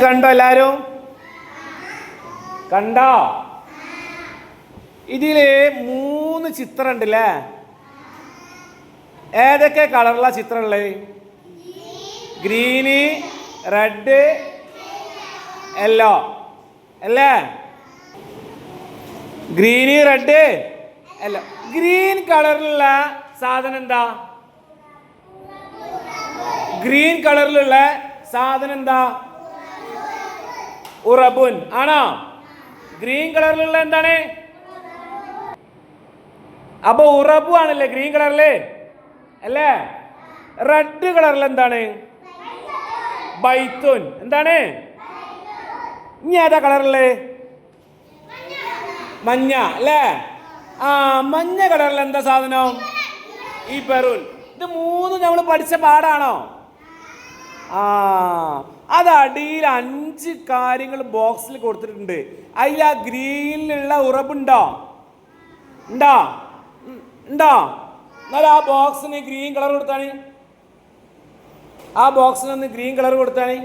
കണ്ടോ എല്ലാരും? കണ്ടോ? ഇതില് 3 ചിത്രം ഉണ്ടല്ലേ? ഏതൊക്കെ കളറുള്ള ചിത്രമുള്ളത്? ഗ്രീന്, റെഡ്, യെല്ലോ അല്ലേ? Green, red, yellow. ഗ്രീൻ കളറിലുള്ള സാധനം എന്താ? ഗ്രീൻ കളറിലുള്ള സാധനം എന്താ? ഉറബുൻ ആണോ? ഗ്രീൻ കളറിലുള്ള എന്താണ്? അപ്പൊ ഉറബു ആണല്ലേ ഗ്രീൻ കളറില് അല്ലേ? റെഡ് കളറിൽ എന്താണ്? ബൈത്തുൻ. എന്താണ്? ഇനി ഏതാ കളറില്? മഞ്ഞ അല്ലേ? ആ മഞ്ഞ കളറിൽ എന്താ സാധനം? ഈ ബെറൂൻ. ഇത് 3 നമ്മൾ പഠിച്ച പാടാണോ? ആ അത് അടിയിൽ 5 കാര്യങ്ങൾ ബോക്സിൽ കൊടുത്തിട്ടുണ്ട്. അതിൽ ആ ഗ്രീനിലുള്ള ഉറപ്പുണ്ടോ? ഉണ്ടോ? ഉണ്ടോ? എന്നാൽ ആ ബോക്സിന് ഗ്രീൻ കളർ കൊടുത്താണ്. ആ ബോക്സിനൊന്ന് ഗ്രീൻ കളർ കൊടുത്താണ്.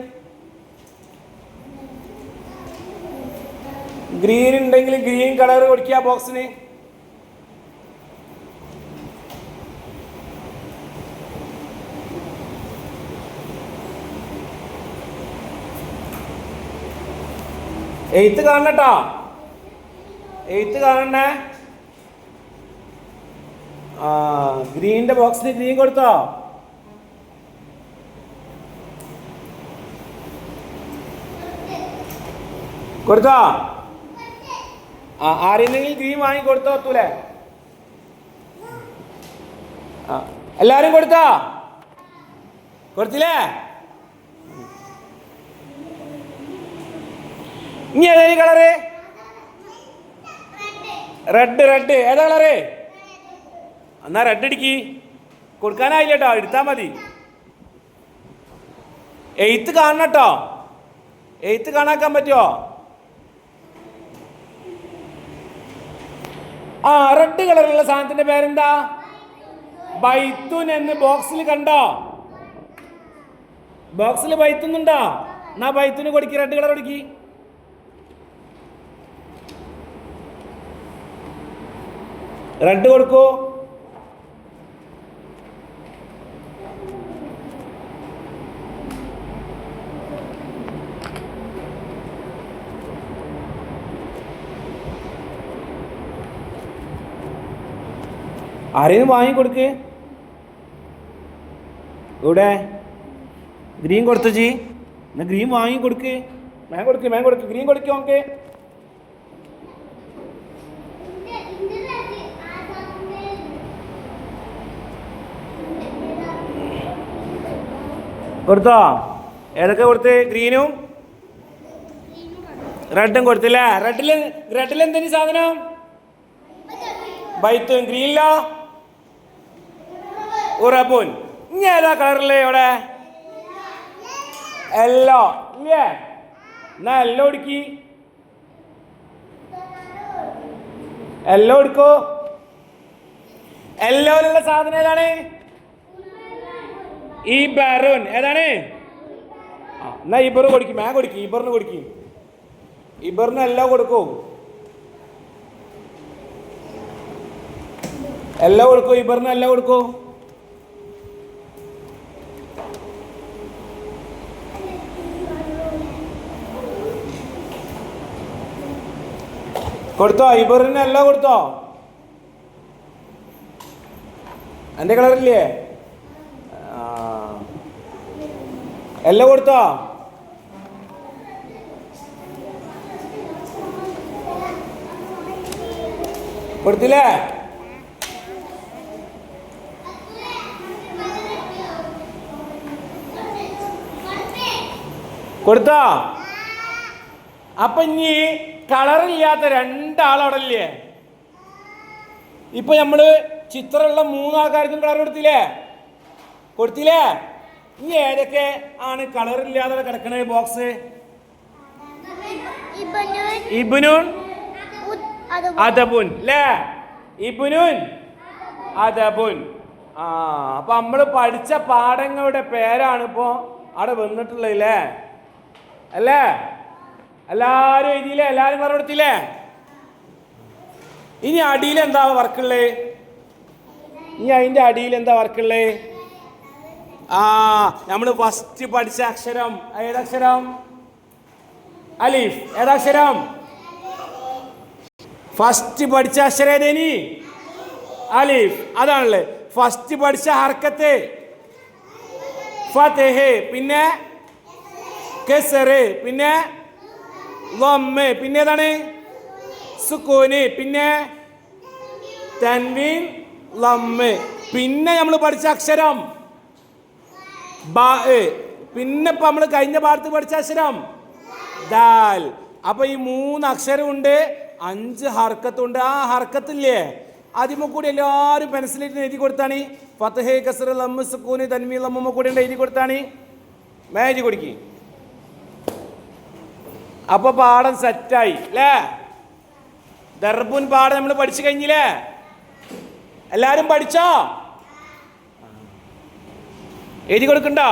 ഗ്രീൻ ഉണ്ടെങ്കിൽ ഗ്രീൻ കളർ കൊടുക്കുക ആ ബോക്സിന്. എഴുത്ത് കാണട്ടോ, എഴുത്ത് കാണണേ. ആ ഗ്രീനിന്റെ ബോക്സിന് ഗ്രീൻ കൊടുത്തോ? കൊടുത്തോ? ആ ആരെങ്കിലും ഗ്രീൻ വാങ്ങി കൊടുത്തോ? എത്തൂലേ? ആ എല്ലാരും കൊടുത്തോ? കൊടുത്തില്ലേ? ഇനി ഏതാ ഈ കളറ്? റെഡ്. റെഡ് ഏതാ കളറ്? എന്നാ റെഡ് അടിക്ക്. കൊടുക്കാനായില്ല കേട്ടോ, എടുത്താ മതി. എഴുത്ത് കാണണട്ടോ, എഴുത്ത് കാണാക്കാൻ പറ്റുമോ? ആ റെഡ് കളറുള്ള സാധനത്തിന്റെ പേരെന്താ? ബൈത്തുൻ എന്ന് ബോക്സിൽ കണ്ടോ? ബോക്സിൽ ബൈത്തുന്നുണ്ടോ? എന്നാ ബൈത്തുന് കൊടുക്കി, റെഡ് കളർ കൊടുക്കി. റെഡ് കൊടുക്കൂ. ആരെയും വാങ്ങിക്കൊടുക്ക്. ഇവിടെ ഗ്രീൻ കൊടുത്തു ജി, എന്നാ ഗ്രീൻ വാങ്ങിക്കൊടുക്ക്. മേൻ കൊടുക്ക്, മേൻ കൊടുക്ക്, ഗ്രീൻ കൊടുക്കോ? നമുക്ക് കൊടുത്തോ? ഏതൊക്കെ കൊടുത്ത്? ഗ്രീനും റെഡും കൊടുത്തില്ലേ? റെഡിൽ എന്തെങ്കിലും സാധനം? ബൈത്തുൻ. ഗ്രീനിലോ? ഉറബുൻ. ഇനി ഏതാ കളറില്ലേ ഇവിടെ? യെല്ലോ ഇല്ലേ? എന്നാ യെല്ലോ എടുക്കി. യെല്ലോ എടുക്കോ. യെല്ലോയിലുള്ള സാധനം ഏതാണ്? ഈ ബറൂൻ. ഏതാണ്? എന്നാ ഇബർ കൊടുക്കും, മാ കൊടുക്കും, ഇബറിന് കൊടുക്കും. ഇബറിന് എല്ലാം കൊടുക്കൂ, എല്ലാം കൊടുക്കൂ. ഇബറിന് എല്ലാം കൊടുക്കൂ. കൊടുത്തോ? ഇബറിന് എല്ലാം കൊടുത്തോ? എൻ്റെ കളറില്ലേ? എല്ലാം കൊടുത്തോ? കൊടുത്തില്ലേ? കൊടുത്തോ? അപ്പൊ ഇനി കളറില്ലാത്ത 2 ആളവിടെ. ഇപ്പൊ നമ്മള് ചിത്രമുള്ള 3 ആൾക്കാർക്കും കളർ കൊടുത്തില്ലേ? കൊടുത്തില്ലേ? ഇനി ഏതൊക്കെ ആണ് കളറില്ലാതെ കിടക്കണ ബോക്സ്? ഇബ്നുൻ അദബുൻ അല്ലേ? ഇബ്നുൻ അദബുൻ. ആ അപ്പൊ നമ്മൾ പഠിച്ച പാഠങ്ങളുടെ പേരാണ് ഇപ്പോ അവിടെ വന്നിട്ടുള്ളത് അല്ലേ? അല്ലേ? എല്ലാരും എഴുതിയില്ലേ? എല്ലാരും മറുപടിത്തില്ലേ? ഇനി അടിയിൽ എന്താ വർക്കുള്ളേ? ഇനി അതിന്റെ അടിയിൽ എന്താ വർക്കുള്ളേ? നമ്മൾ ഫസ്റ്റ് പഠിച്ച അക്ഷരം ഏതക്ഷരം? അലിഫ്. ഏതക്ഷരം? ഫസ്റ്റ് പഠിച്ച അക്ഷരം ഏതേനി? അലിഫ്. അതാണല്ലേ ഫസ്റ്റ് പഠിച്ച ഹർക്കത്ത്. ഫതഹ്, പിന്നെ കസ്റ്, പിന്നെ ലമ്മ്, പിന്നെ ഏതാണ്? സുക്കൂന്, പിന്നെ തൻവീൻ, ലമ്മ്. പിന്നെ നമ്മൾ പഠിച്ച അക്ഷരം ബാ. പിന്നെ ഇപ്പൊ നമ്മൾ കഴിഞ്ഞ പാഠത്ത് പഠിച്ച അക്ഷരം ദാൽ. അപ്പൊ ഈ 3 അക്ഷരമുണ്ട്, 5 ഹർക്കത്തുണ്ട്. ആ ഹർക്കത്തില്ലേ അതിമ കൂടി എല്ലാവരും പെൻസിലിട്ട് എഴുതി കൊടുത്താണ്. ഫതഹ്, കസ്റ്, ലമ്മ്, സുക്കൂന്, തൻവീൻ, ലമ്മ കൂടി എഴുതി കൊടുത്താണ്. എഴുതി കൊടുക്കി. അപ്പൊ പാഠം സെറ്റായി അല്ലേ? ദർബുൻ പാഠം നമ്മൾ പഠിച്ചു കഴിഞ്ഞില്ലേ? എല്ലാരും പഠിച്ചോ? എഴുതി കൊടുക്കണ്ടോ?